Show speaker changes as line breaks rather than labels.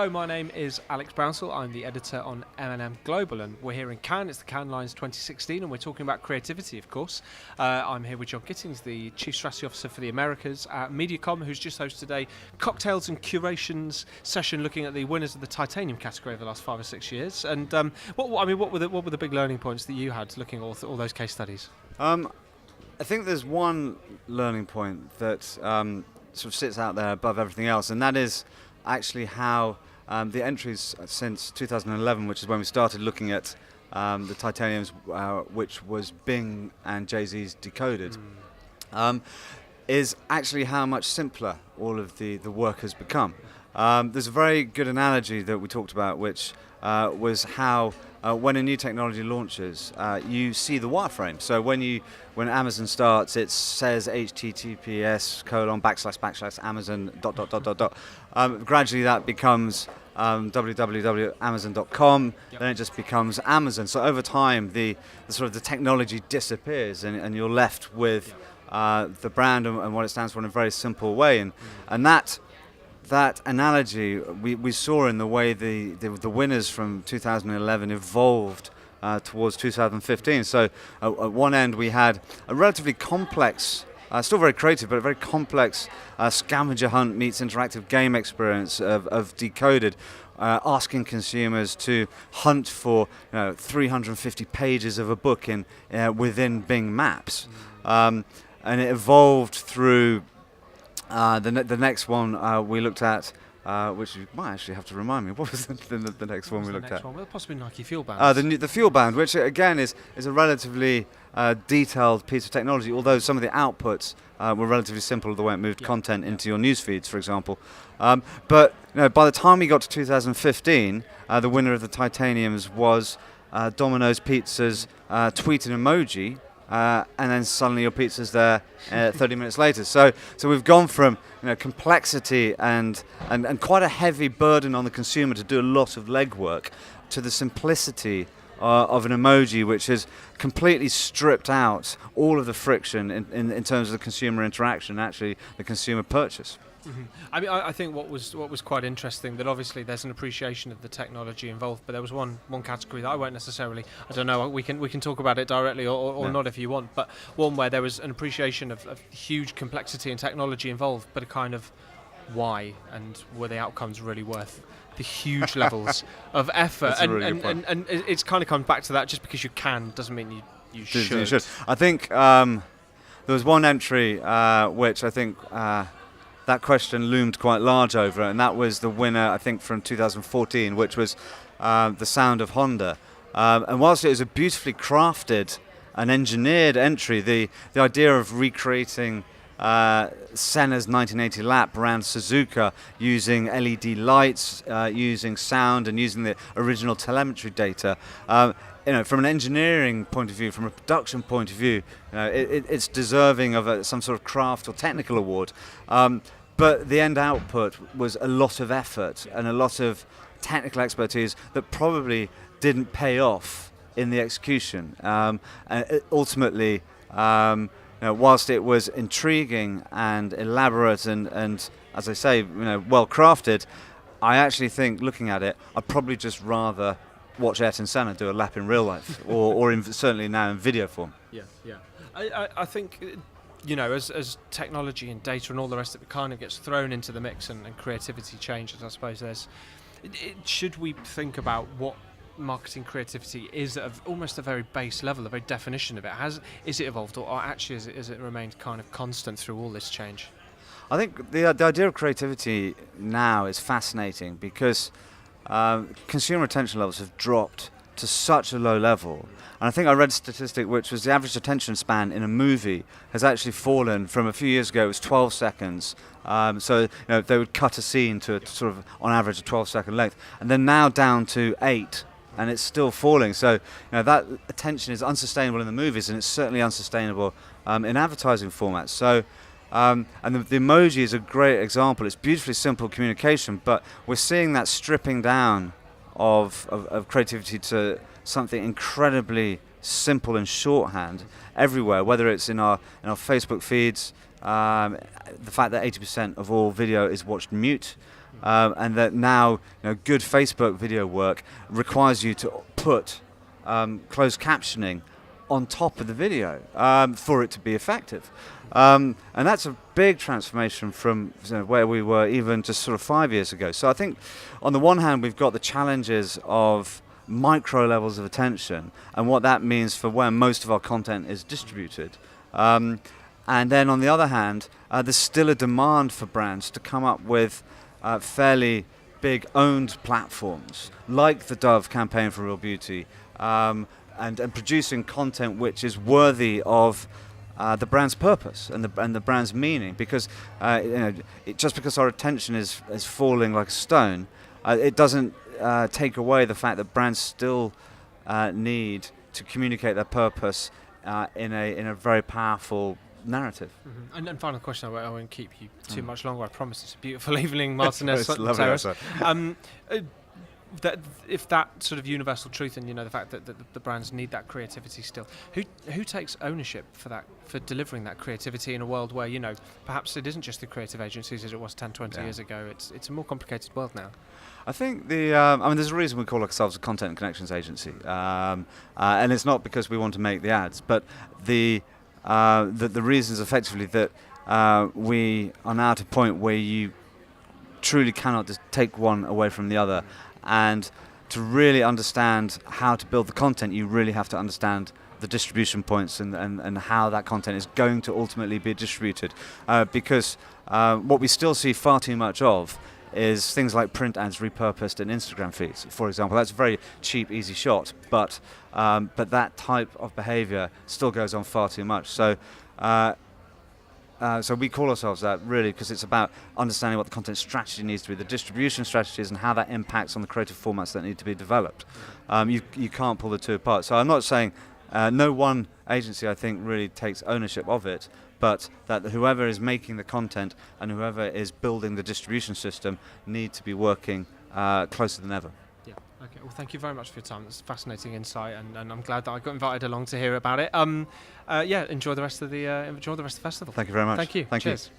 Hello, my name is Alex Brownsell. I'm the editor on M&M Global, and we're here in Cannes. It's the Cannes Lions 2016, and we're talking about creativity, of course. I'm here with Jon Gittings, the Chief Strategy Officer for the Americas at MediaCom, who's just hosted a cocktails and curations session looking at the winners of the titanium category over the last 5 or 6 years. And what were the big learning points that you had looking at all those case studies?
I think there's one learning point that sort of sits out there above everything else, and that is actually how the entries since 2011, which is when we started looking at the titaniums, which was Bing and Jay-Z's Decoded, is actually how much simpler all of the work has become. There's a very good analogy that we talked about, which was how when a new technology launches, you see the wireframe. So when Amazon starts, it says https://amazon ... Gradually that becomes www.amazon.com.
Yep.
Then it just becomes Amazon. So over time, the sort of the technology disappears, and you're left with the brand and what it stands for in a very simple way. And that analogy we saw in the way the winners from 2011 evolved towards 2015. So at one end we had a relatively complex, still very creative, but a very complex scavenger hunt meets interactive game experience of Decoded, asking consumers to hunt for 350 pages of a book within Bing Maps. And it evolved through the next one we looked at, which you might actually have to remind me. What was the next one we looked at?
Well, possibly Nike Fuel Bands.
The Fuel Band, which again is a relatively detailed piece of technology, although some of the outputs were relatively simple, the way it moved content into your news feeds, for example. But by the time we got to 2015, the winner of the titaniums was Domino's Pizza's tweet and emoji. And then suddenly your pizza's there 30 minutes later. So we've gone from complexity and quite a heavy burden on the consumer to do a lot of legwork to the simplicity of an emoji, which has completely stripped out all of the friction in terms of the consumer interaction, actually the consumer purchase.
Mm-hmm. I mean, I think what was quite interesting, that obviously there's an appreciation of the technology involved, but there was one category that I won't necessarily, I don't know, we can talk about it directly or not if you want, but one where there was an appreciation of huge complexity and technology involved, but a kind of why, and were the outcomes really worth the huge levels of effort?
That's a really good point.
And it's kind of comes back to that, just because you can doesn't mean you should.
I think there was one entry which I think that question loomed quite large over, and that was the winner, I think, from 2014, which was The Sound of Honda. And whilst it was a beautifully crafted and engineered entry, the idea of recreating Senna's 1980 lap around Suzuka using LED lights, using sound, and using the original telemetry data, from an engineering point of view, from a production point of view, it's deserving of some sort of craft or technical award. But the end output was a lot of effort and a lot of technical expertise that probably didn't pay off in the execution. And ultimately, whilst it was intriguing and elaborate and as I say, well crafted, I actually think, looking at it, I'd probably just rather watch Ayrton Senna do a lap in real life, or certainly now in video form.
Yeah. I think, as technology and data and all the rest of it kind of gets thrown into the mix and creativity changes, I suppose should we think about what marketing creativity is at almost a very base level, the very definition of it? Is it evolved, or actually has it remained kind of constant through all this change?
I think the idea of creativity now is fascinating because consumer attention levels have dropped to such a low level. And I think I read a statistic which was the average attention span in a movie has actually fallen from a few years ago. It was 12 seconds. So they would cut a scene to a sort of, on average, a 12-second length, and then now down to 8, and it's still falling. So that attention is unsustainable in the movies, and it's certainly unsustainable in advertising formats. So and the emoji is a great example. It's beautifully simple communication, but we're seeing that stripping down of creativity to something incredibly simple and shorthand everywhere, whether it's in our Facebook feeds, the fact that 80% of all video is watched mute, and that now good Facebook video work requires you to put closed captioning on top of the video for it to be effective. And that's a big transformation from where we were even just sort of 5 years ago. So I think on the one hand we've got the challenges of micro levels of attention and what that means for where most of our content is distributed. And then on the other hand, there's still a demand for brands to come up with fairly big owned platforms like the Dove campaign for Real Beauty, and producing content which is worthy of the brand's purpose and the brand's meaning. Because just because our attention is falling like a stone, it doesn't take away the fact that brands still need to communicate their purpose in a very powerful narrative.
Mm-hmm. And final question, I won't keep you too much longer, I promise. It's a beautiful evening, Martinez.
It's lovely outside.
That if that sort of universal truth, and the fact that the brands need that creativity still, who takes ownership for delivering that creativity in a world where perhaps it isn't just the creative agencies as it was 10-20 years ago. It's a more complicated world now.
I think there's a reason we call ourselves a content and connections agency, and it's not because we want to make the ads, but the reason is effectively that we are now at a point where you truly cannot just take one away from the other. And to really understand how to build the content, you really have to understand the distribution points and how that content is going to ultimately be distributed. Because what we still see far too much of is things like print ads repurposed in Instagram feeds, for example. That's a very cheap, easy shot, but that type of behavior still goes on far too much. So we call ourselves that really because it's about understanding what the content strategy needs to be, the distribution strategies, and how that impacts on the creative formats that need to be developed. You can't pull the two apart. So I'm not saying no one agency, I think, really takes ownership of it, but that whoever is making the content and whoever is building the distribution system need to be working closer than ever.
Yeah. Okay. Well, thank you very much for your time. That's fascinating insight, and I'm glad that I got invited along to hear about it. Enjoy the rest of the festival.
Thank you very much.
Thank you.
Thank
Cheers.
you.